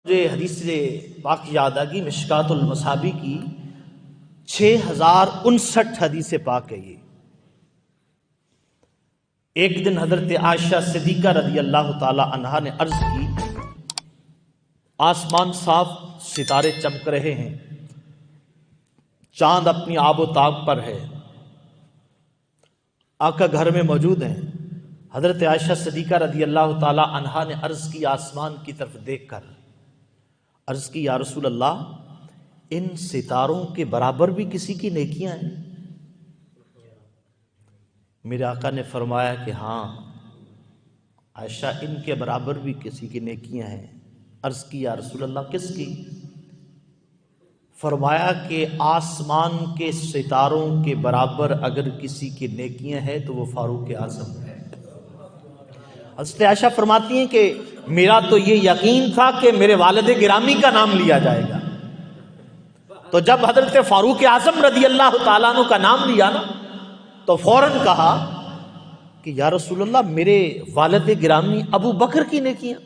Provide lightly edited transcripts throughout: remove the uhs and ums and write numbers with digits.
مجھے حدیث سے پاک یاد آ گئی، مشکات المصابیح کی 6059 حدیث پاک ہے یہ۔ ایک دن حضرت عائشہ صدیقہ رضی اللہ تعالی عنہا نے عرض کی، آسمان صاف، ستارے چمک رہے ہیں، چاند اپنی آب و تاب پر ہے، آقا گھر میں موجود ہیں۔ حضرت عائشہ صدیقہ رضی اللہ تعالی عنہا نے عرض کی آسمان کی طرف دیکھ کر، عرض کی یا رسول اللہ، ان ستاروں کے برابر بھی کسی کی نیکیاں ہیں؟ میرے آقا نے فرمایا کہ ہاں عائشہ، ان کے برابر بھی کسی کی نیکیاں ہیں۔ عرض کی یا رسول اللہ، کس کی؟ فرمایا کہ آسمان کے ستاروں کے برابر اگر کسی کی نیکیاں ہیں تو وہ فاروق اعظم ہے۔ حضرت عائشہ فرماتی ہیں کہ میرا تو یہ یقین تھا کہ میرے والد گرامی کا نام لیا جائے گا، تو جب حضرت فاروق اعظم رضی اللہ تعالیٰ عنہ کا نام لیا نا، تو فوراً کہا کہ یا رسول اللہ، میرے والد گرامی ابو بکر کی نیکیاں۔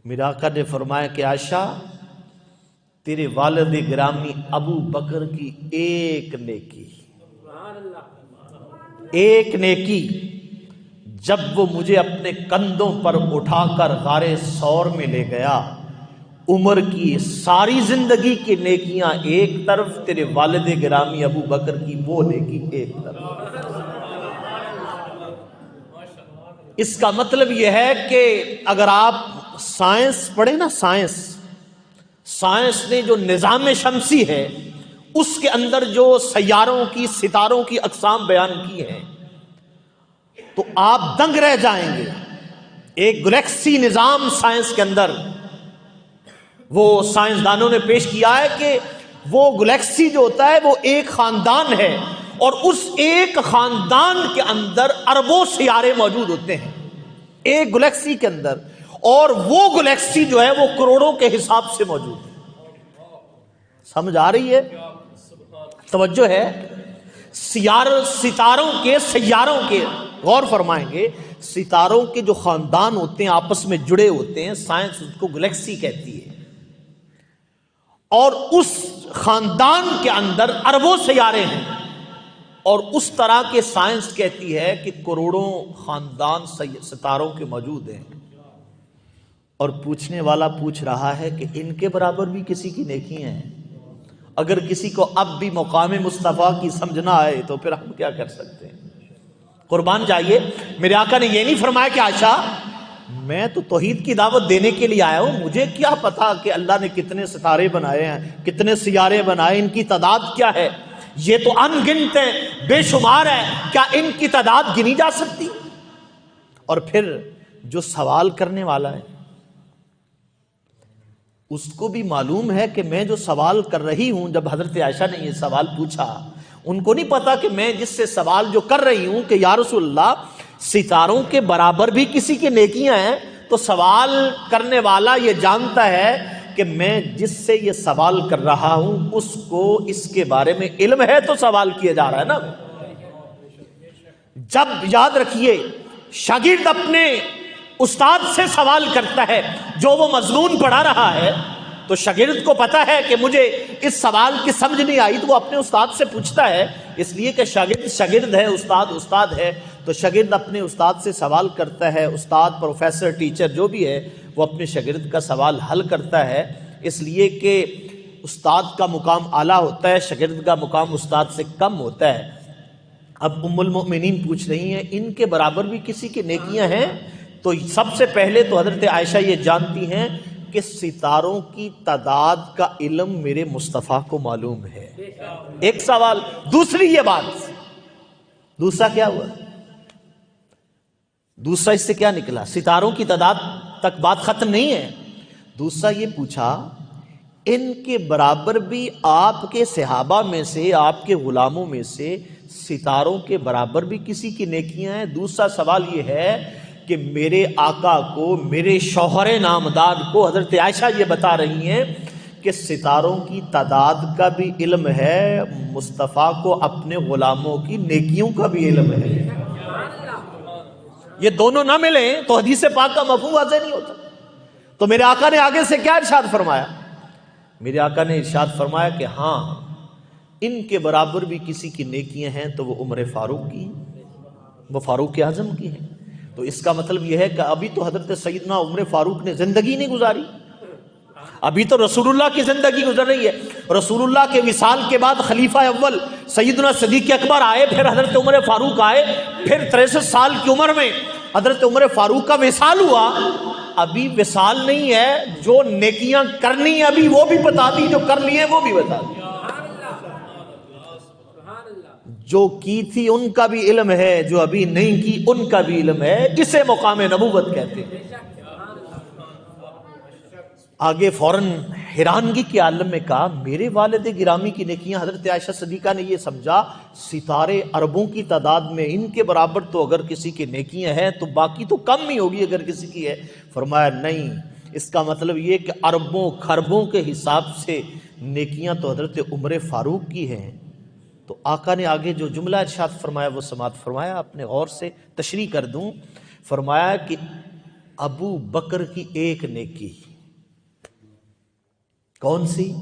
میرے آقا نے فرمایا کہ عائشہ، تیرے والد گرامی ابو بکر کی ایک نیکی جب وہ مجھے اپنے کندھوں پر اٹھا کر غار ثور میں لے گیا، عمر کی ساری زندگی کی نیکیاں ایک طرف، تیرے والد گرامی ابو بکر کی وہ نیکی ایک طرف۔ اس کا مطلب یہ ہے کہ اگر آپ سائنس پڑھیں نا، سائنس نے جو نظام شمسی ہے اس کے اندر جو سیاروں کی، ستاروں کی اقسام بیان کی ہیں، تو آپ دنگ رہ جائیں گے۔ ایک گلیکسی نظام سائنس کے اندر وہ سائنسدانوں نے پیش کیا ہے کہ وہ گلیکسی جو ہوتا ہے وہ ایک خاندان ہے، اور اس ایک خاندان کے اندر اربوں سیارے موجود ہوتے ہیں ایک گلیکسی کے اندر، اور وہ گلیکسی جو ہے وہ کروڑوں کے حساب سے موجود ہے۔ سمجھ آ رہی ہے؟ توجہ ہے؟ ستاروں کے، سیاروں کے، غور فرمائیں گے، ستاروں کے جو خاندان ہوتے ہیں آپس میں جڑے ہوتے ہیں، سائنس اس کو گلیکسی کہتی ہے، اور اس خاندان کے اندر اربوں سیارے ہیں، اور اس طرح کے سائنس کہتی ہے کہ کروڑوں خاندان ستاروں کے موجود ہیں۔ اور پوچھنے والا پوچھ رہا ہے کہ ان کے برابر بھی کسی کی نیکیاں ہیں؟ اگر کسی کو اب بھی مقام مصطفیٰ کی سمجھنا آئے تو پھر ہم کیا کر سکتے ہیں؟ قربان جائیے، میرے آقا نے یہ نہیں فرمایا کہ عائشہ، میں تو توحید کی دعوت دینے کے لیے آیا ہوں، مجھے کیا پتا کہ اللہ نے کتنے ستارے بنائے ہیں، کتنے سیارے بنائے، ان کی تعداد کیا ہے؟ یہ تو ان گنت ہیں، بے شمار ہے، کیا ان کی تعداد گنی جا سکتی؟ اور پھر جو سوال کرنے والا ہے اس کو بھی معلوم ہے کہ میں جو سوال کر رہی ہوں، جب حضرت عائشہ نے یہ سوال پوچھا، ان کو نہیں پتا کہ میں جس سے سوال جو کر رہی ہوں کہ یا رسول اللہ، ستاروں کے برابر بھی کسی کی نیکیاں ہیں، تو سوال کرنے والا یہ جانتا ہے کہ میں جس سے یہ سوال کر رہا ہوں اس کو اس کے بارے میں علم ہے، تو سوال کیا جا رہا ہے نا۔ جب یاد رکھیے، شاگرد اپنے استاد سے سوال کرتا ہے جو وہ مضمون پڑھا رہا ہے، تو شاگرد کو پتا ہے کہ مجھے اس سوال کی سمجھ نہیں آئی، تو وہ اپنے استاد سے پوچھتا ہے، اس لیے کہ شاگرد ہے، استاد ہے، تو شاگرد اپنے استاد سے سوال کرتا ہے۔ استاد، پروفیسر، ٹیچر جو بھی ہے، وہ اپنے شاگرد کا سوال حل کرتا ہے، اس لیے کہ استاد کا مقام اعلیٰ ہوتا ہے، شاگرد کا مقام استاد سے کم ہوتا ہے۔ اب ام المؤمنین پوچھ رہی ہیں ان کے برابر بھی کسی کی نیکیاں ہیں؟ تو سب سے پہلے تو حضرت عائشہ یہ جانتی ہیں کہ ستاروں کی تعداد کا علم میرے مصطفیٰ کو معلوم ہے۔ ایک سوال۔ دوسری یہ بات، دوسرا کیا ہوا؟ دوسرا اس سے کیا نکلا؟ ستاروں کی تعداد تک بات ختم نہیں ہے۔ دوسرا یہ پوچھا، ان کے برابر بھی آپ کے صحابہ میں سے، آپ کے غلاموں میں سے ستاروں کے برابر بھی کسی کی نیکیاں ہیں؟ دوسرا سوال یہ ہے کہ میرے آقا کو، میرے شوہر نامدار کو حضرت عائشہ یہ بتا رہی ہیں کہ ستاروں کی تعداد کا بھی علم ہے، مصطفیٰ کو اپنے غلاموں کی نیکیوں کا بھی علم ہے۔ یہ دونوں نہ ملیں تو حدیث پاک کا مفہوم واضح نہیں ہوتا۔ تو میرے آقا نے آگے سے کیا ارشاد فرمایا؟ میرے آقا نے ارشاد فرمایا کہ ہاں ان کے برابر بھی کسی کی نیکیاں ہیں تو وہ عمر فاروق کی ہیں، وہ فاروق اعظم کی ہیں۔ تو اس کا مطلب یہ ہے کہ ابھی تو حضرت سیدنا عمر فاروق نے زندگی نہیں گزاری، ابھی تو رسول اللہ کی زندگی گزر رہی ہے۔ رسول اللہ کے وصال کے بعد خلیفہ اول سیدنا صدیق اکبر آئے، پھر حضرت عمر فاروق آئے، پھر 63 سال کی عمر میں حضرت عمر فاروق کا وصال ہوا۔ ابھی وصال نہیں ہے، جو نیکیاں کرنی ہیں ابھی وہ بھی بتا دی، جو کر لی ہیں وہ بھی بتا دی، جو کی تھی ان کا بھی علم ہے، جو ابھی نہیں کی ان کا بھی علم ہے۔ اسے مقام نبوت کہتے ہیں۔ آگے فوراً حیرانگی کے عالم میں کہا میرے والد گرامی کی نیکیاں، حضرت عائشہ صدیقہ نے یہ سمجھا ستارے اربوں کی تعداد میں ان کے برابر تو اگر کسی کی نیکیاں ہیں تو باقی تو کم ہی ہوگی اگر کسی کی ہے۔ فرمایا نہیں، اس کا مطلب یہ کہ اربوں خربوں کے حساب سے نیکیاں تو حضرت عمر فاروق کی ہیں۔ تو آقا نے آگے جو جملہ ارشاد فرمایا وہ سماعت فرمایا، اپنے غور سے تشریح کر دوں۔ فرمایا کہ ابو بکر کی ایک نیکی، کون سی؟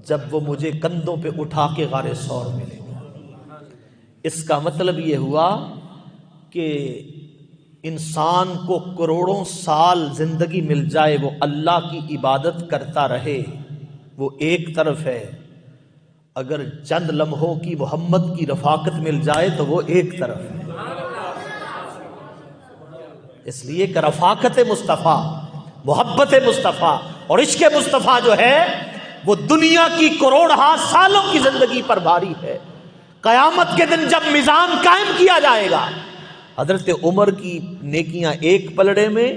جب وہ مجھے کندھوں پہ اٹھا کے غار ثور ملے گا۔ اس کا مطلب یہ ہوا کہ انسان کو کروڑوں سال زندگی مل جائے، وہ اللہ کی عبادت کرتا رہے، وہ ایک طرف ہے، اگر چند لمحوں کی محمد کی رفاقت مل جائے تو وہ ایک طرف ہے۔ اس لیے کہ رفاقت مصطفیٰ، محبت مصطفیٰ اور عشق مصطفیٰ جو ہے وہ دنیا کی کروڑہا سالوں کی زندگی پر بھاری ہے۔ قیامت کے دن جب میزان قائم کیا جائے گا، حضرت عمر کی نیکیاں ایک پلڑے میں،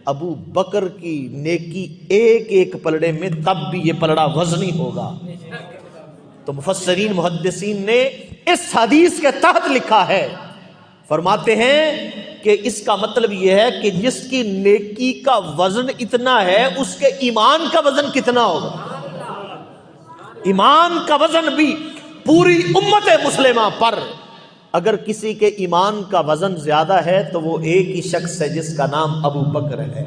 ابو بکر کی نیکی ایک ایک پلڑے میں، تب بھی یہ پلڑا وزنی ہوگا۔ تو مفسرین محدثین نے اس حدیث کے تحت لکھا ہے، فرماتے ہیں کہ اس کا مطلب یہ ہے کہ جس کی نیکی کا وزن اتنا ہے اس کے ایمان کا وزن کتنا ہوگا۔ ایمان کا وزن بھی پوری امت مسلمہ پر اگر کسی کے ایمان کا وزن زیادہ ہے تو وہ ایک ہی شخص ہے جس کا نام ابو بکر ہے۔